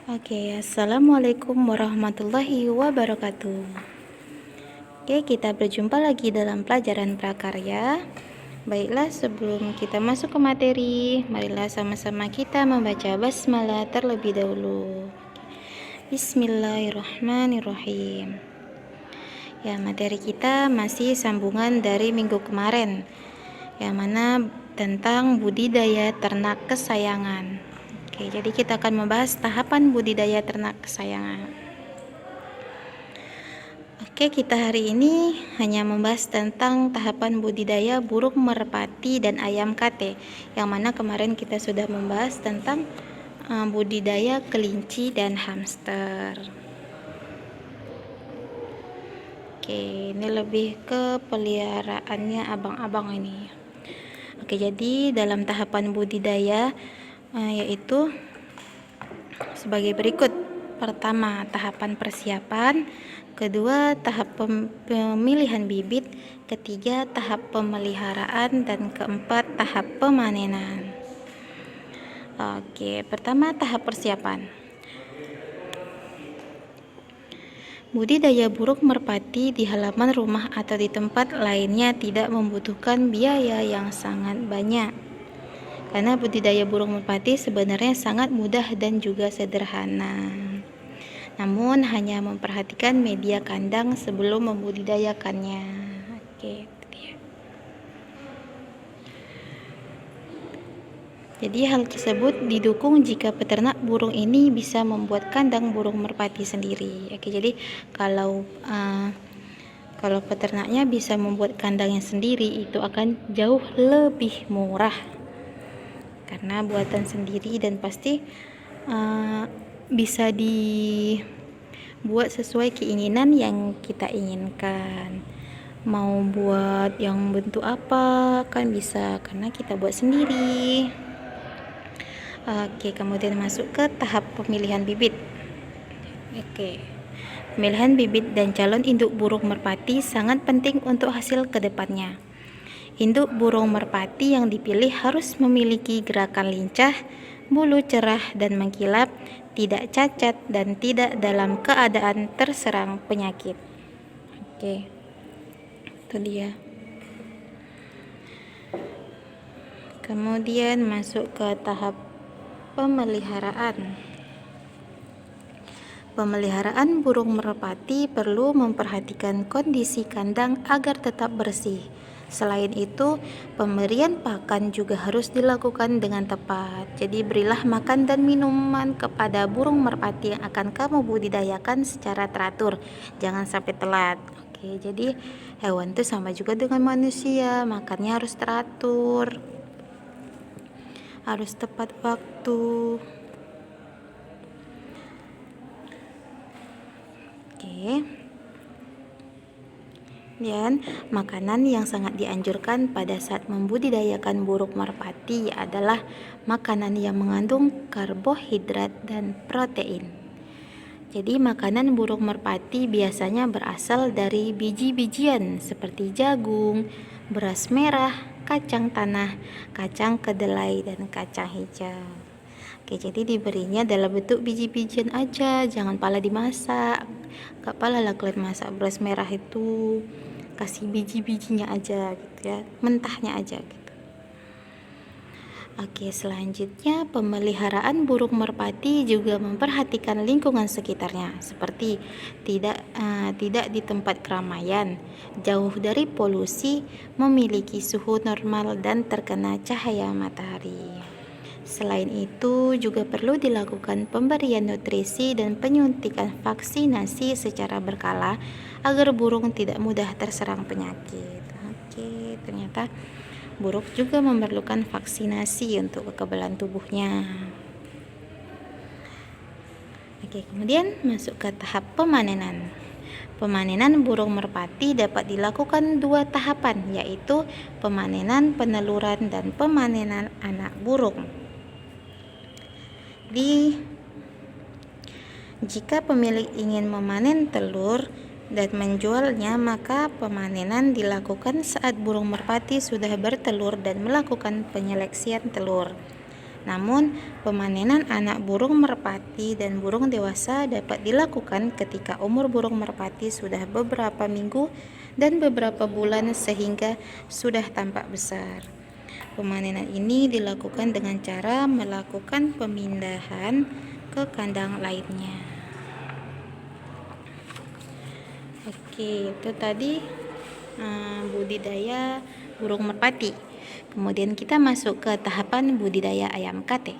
Assalamualaikum warahmatullahi wabarakatuh. Kita berjumpa lagi dalam pelajaran prakarya. Baiklah, sebelum kita masuk ke materi, marilah sama-sama kita membaca basmalah terlebih dahulu. Bismillahirrahmanirrahim. Materi kita masih sambungan dari minggu kemarin, yang mana tentang budidaya ternak kesayangan. Jadi kita akan membahas tahapan budidaya ternak kesayangan. Kita hari ini hanya membahas tentang tahapan budidaya burung merpati dan ayam kate, yang mana kemarin kita sudah membahas tentang budidaya kelinci dan hamster. Ini lebih ke peliharaannya abang-abang ini. Jadi dalam tahapan budidaya yaitu sebagai berikut. Pertama, tahapan persiapan. Kedua, tahap pemilihan bibit. Ketiga, tahap pemeliharaan. Dan keempat, tahap pemanenan. Pertama, tahap persiapan. Budidaya burung merpati di halaman rumah atau di tempat lainnya tidak membutuhkan biaya yang sangat banyak. Karena budidaya burung merpati sebenarnya sangat mudah dan juga sederhana. Namun hanya memperhatikan media kandang sebelum membudidayakannya. Jadi hal tersebut didukung jika peternak burung ini bisa membuat kandang burung merpati sendiri. Jadi kalau peternaknya bisa membuat kandangnya sendiri, itu akan jauh lebih murah karena buatan sendiri dan pasti bisa dibuat sesuai keinginan yang kita inginkan. Mau buat yang bentuk apa kan bisa, karena kita buat sendiri. Kemudian masuk ke tahap pemilihan bibit. Pemilihan bibit dan calon induk burung merpati sangat penting untuk hasil kedepannya. Induk burung merpati yang dipilih harus memiliki gerakan lincah, bulu cerah dan mengkilap, tidak cacat, dan tidak dalam keadaan terserang penyakit. Itu dia. Kemudian masuk ke tahap pemeliharaan. Pemeliharaan burung merpati perlu memperhatikan kondisi kandang agar tetap bersih. Selain itu, pemberian pakan juga harus dilakukan dengan tepat. Jadi berilah makan dan minuman kepada burung merpati yang akan kamu budidayakan secara teratur. Jangan sampai telat. Jadi hewan itu sama juga dengan manusia, makannya harus teratur, harus tepat waktu. Dan makanan yang sangat dianjurkan pada saat membudidayakan burung merpati adalah makanan yang mengandung karbohidrat dan protein. Jadi makanan burung merpati biasanya berasal dari biji-bijian seperti jagung, beras merah, kacang tanah, kacang kedelai, dan kacang hijau. Jadi diberinya dalam bentuk biji-bijian aja, jangan pala dimasak. Gak pala lah kalian masak beras merah itu, kasih biji-bijinya aja gitu ya, mentahnya aja gitu. Selanjutnya pemeliharaan burung merpati juga memperhatikan lingkungan sekitarnya, seperti tidak di tempat keramaian, jauh dari polusi, memiliki suhu normal dan terkena cahaya matahari. Selain itu juga perlu dilakukan pemberian nutrisi dan penyuntikan vaksinasi secara berkala agar burung tidak mudah terserang penyakit. Ternyata burung juga memerlukan vaksinasi untuk kekebalan tubuhnya. Kemudian masuk ke tahap pemanenan. Pemanenan burung merpati dapat dilakukan 2 tahapan, yaitu pemanenan peneluran dan pemanenan anak burung. Jika pemilik ingin memanen telur dan menjualnya, maka pemanenan dilakukan saat burung merpati sudah bertelur dan melakukan penyeleksian telur. Namun, pemanenan anak burung merpati dan burung dewasa dapat dilakukan ketika umur burung merpati sudah beberapa minggu dan beberapa bulan sehingga sudah tampak besar. Pemanenan ini dilakukan dengan cara melakukan pemindahan ke kandang lainnya. Oke, itu tadi budidaya burung merpati. Kemudian kita masuk ke tahapan budidaya ayam kate.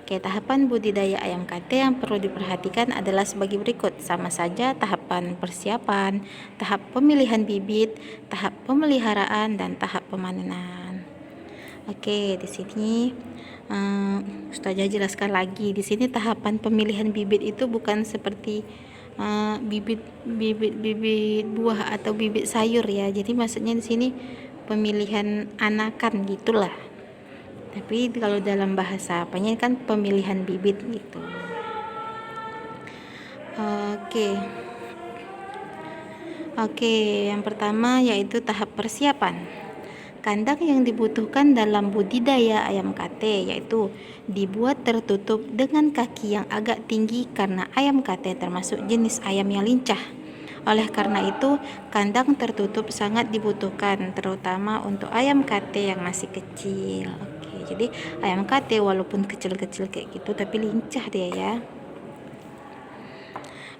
Oke, tahapan budidaya ayam kate yang perlu diperhatikan adalah sebagai berikut. Sama saja tahapan persiapan, tahap pemilihan bibit, tahap pemeliharaan, dan tahap pemanenan. Oke, di sini Ustazah jelaskan lagi. Di sini tahapan pemilihan bibit itu bukan seperti bibit buah atau bibit sayur ya. Jadi maksudnya di sini pemilihan anakan gitulah. Tapi kalau dalam bahasa apanya kan pemilihan bibit gitu. Oke, yang pertama yaitu tahap persiapan. Kandang yang dibutuhkan dalam budidaya ayam kate yaitu dibuat tertutup dengan kaki yang agak tinggi karena ayam kate termasuk jenis ayam yang lincah. Oleh karena itu, kandang tertutup sangat dibutuhkan, terutama untuk ayam kate yang masih kecil. Oke, jadi ayam kate walaupun kecil-kecil kayak gitu, tapi lincah dia ya.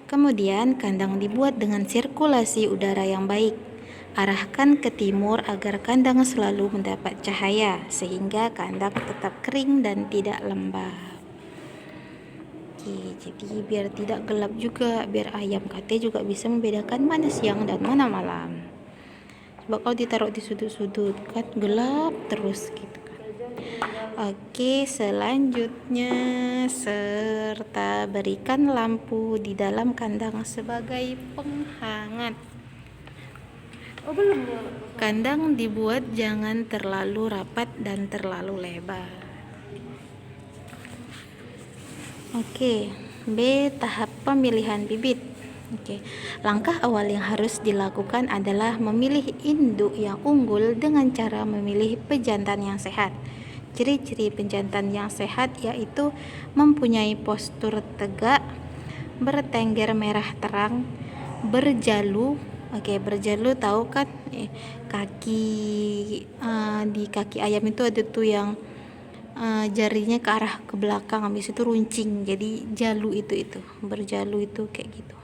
Kemudian, kandang dibuat dengan sirkulasi udara yang baik. Arahkan ke timur agar kandang selalu mendapat cahaya, sehingga kandang tetap kering dan tidak lembab. Oke, jadi biar tidak gelap juga, biar ayam kate juga bisa membedakan mana siang dan mana malam. Sebab kalau ditaruh di sudut-sudut kan gelap terus gitu kan. Oke, selanjutnya serta berikan lampu di dalam kandang sebagai penghangat. Kandang dibuat jangan terlalu rapat dan terlalu lebar. Oke, B. Tahap pemilihan bibit. Oke, langkah awal yang harus dilakukan adalah memilih induk yang unggul dengan cara memilih pejantan yang sehat. Ciri-ciri pejantan yang sehat yaitu mempunyai postur tegak, bertengger merah terang, berjalu. Oke, berjalu tahu kan? Kaki di kaki ayam itu ada tuh yang jarinya ke arah ke belakang, habis itu runcing, jadi jalu itu berjalu itu kayak gitu.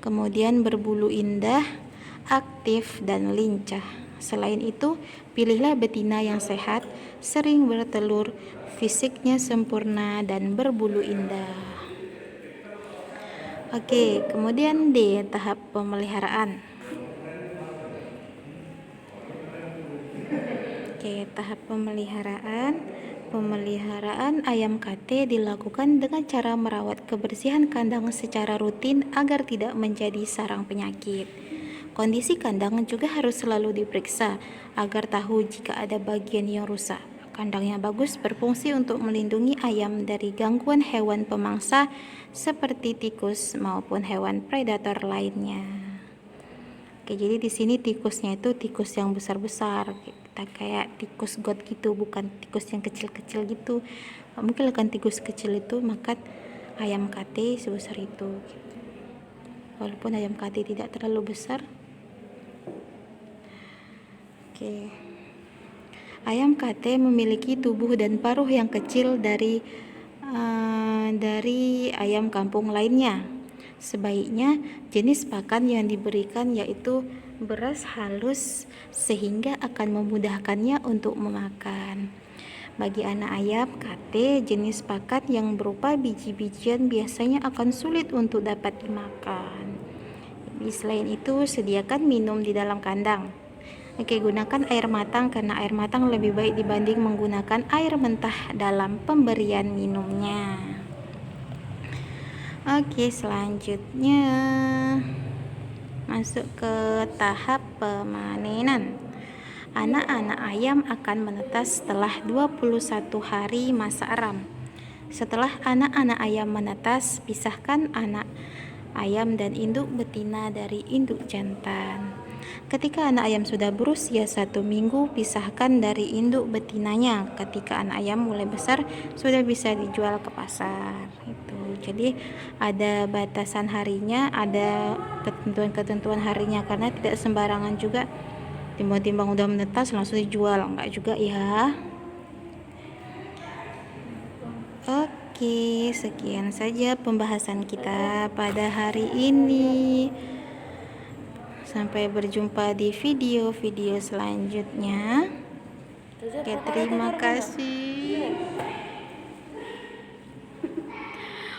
Kemudian berbulu indah, aktif dan lincah. Selain itu, pilihlah betina yang sehat, sering bertelur, fisiknya sempurna dan berbulu indah. Oke, kemudian D. Tahap pemeliharaan. Oke, tahap Pemeliharaan ayam kate dilakukan dengan cara merawat kebersihan kandang secara rutin agar tidak menjadi sarang penyakit. Kondisi kandang juga harus selalu diperiksa agar tahu jika ada bagian yang rusak. Kandang yang bagus berfungsi untuk melindungi ayam dari gangguan hewan pemangsa seperti tikus maupun hewan predator lainnya. Oke, jadi di sini tikusnya itu tikus yang besar-besar, kayak tikus got gitu, bukan tikus yang kecil-kecil gitu. Mungkin akan tikus kecil itu makan ayam kate sebesar itu. Walaupun ayam kate tidak terlalu besar. Oke. Ayam kate memiliki tubuh dan paruh yang kecil dari ayam kampung lainnya. Sebaiknya jenis pakan yang diberikan yaitu beras halus sehingga akan memudahkannya untuk memakan. Bagi anak ayam kate, jenis pakan yang berupa biji-bijian biasanya akan sulit untuk dapat dimakan. Jadi selain itu, sediakan minum di dalam kandang. Oke, gunakan air matang karena air matang lebih baik dibanding menggunakan air mentah dalam pemberian minumnya. Oke, selanjutnya masuk ke tahap pemanenan. Anak-anak ayam akan menetas setelah 21 hari masa aram. Setelah anak-anak ayam menetas, pisahkan anak ayam dan induk betina dari induk jantan. Ketika anak ayam sudah berusia 1 minggu, pisahkan dari induk betinanya. Ketika anak ayam mulai besar, sudah bisa dijual ke pasar. Itu. Jadi ada batasan harinya, ada ketentuan-ketentuan harinya, karena tidak sembarangan juga timbang-timbang udah menetas langsung dijual, enggak juga ya. Oke, sekian saja pembahasan kita pada hari ini. Sampai berjumpa di video-video selanjutnya. Oke, terima kasih.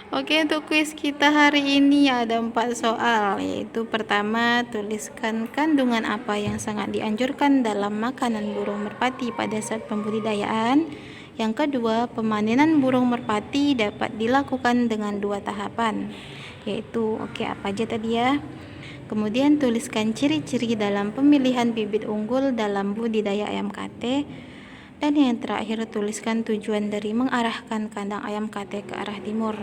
Oke, untuk kuis kita hari ini ada 4 soal, yaitu pertama, tuliskan kandungan apa yang sangat dianjurkan dalam makanan burung merpati pada saat pembudidayaan. Yang kedua, pemanenan burung merpati dapat dilakukan dengan 2 tahapan, yaitu apa aja tadi ya. Kemudian tuliskan ciri-ciri dalam pemilihan bibit unggul dalam budidaya ayam kate. Dan yang terakhir, tuliskan tujuan dari mengarahkan kandang ayam kate ke arah timur.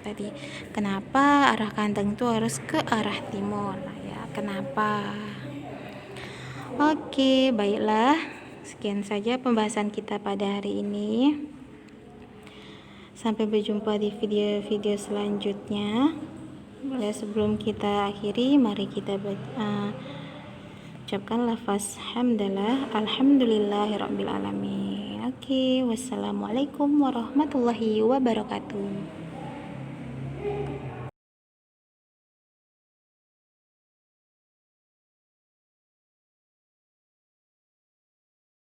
Tadi kenapa arah kandang itu harus ke arah timur? Ya, kenapa? Oke, baiklah. Sekian saja pembahasan kita pada hari ini. Sampai berjumpa di video-video selanjutnya. Sebelum kita akhiri, mari kita ucapkan lafaz hamdalah, alhamdulillahirabbil alamin. Oke, wassalamualaikum warahmatullahi wabarakatuh.